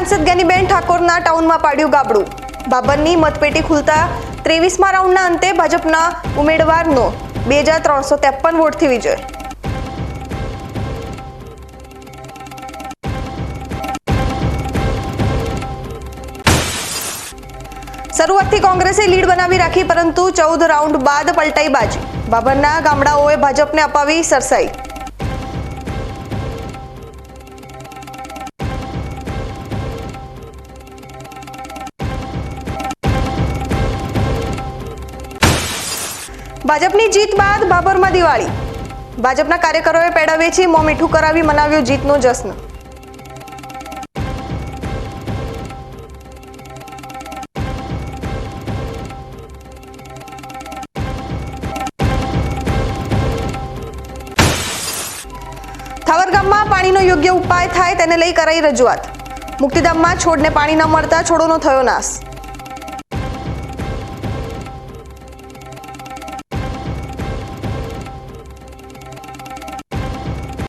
સાંસદ જ્ઞાનીબેન ઠાકોરના ટાઉનમાં પાડ્યું ગાબડું। બાબરની મતપેટી ખુલતા 23મા રાઉન્ડના અંતે ભાજપના ઉમેદવારનો 2353 વોટથી વિજય। શરૂઆતથી કોંગ્રેસે લીડ બનાવી રાખી, પરંતુ 14 રાઉન્ડ બાદ પલટાઈ બાજી। બાબરના ગામડાઓએ ભાજપને અપાવી સરસાઈ। ભાજપની જીત બાદ બાબરમાં દિવાળી। ભાજપના કાર્યકરોએ પેડા વેચી મોં મીઠું કરાવી મનાવ્યો જીતનો જશ્ન। થાવર ગામમાં પાણીનો યોગ્ય ઉપાય થાય તેને લઈ કરાઈ રજૂઆત। મુક્તિધામમાં છોડને પાણી ન મળતા છોડોનો થયો નાશ।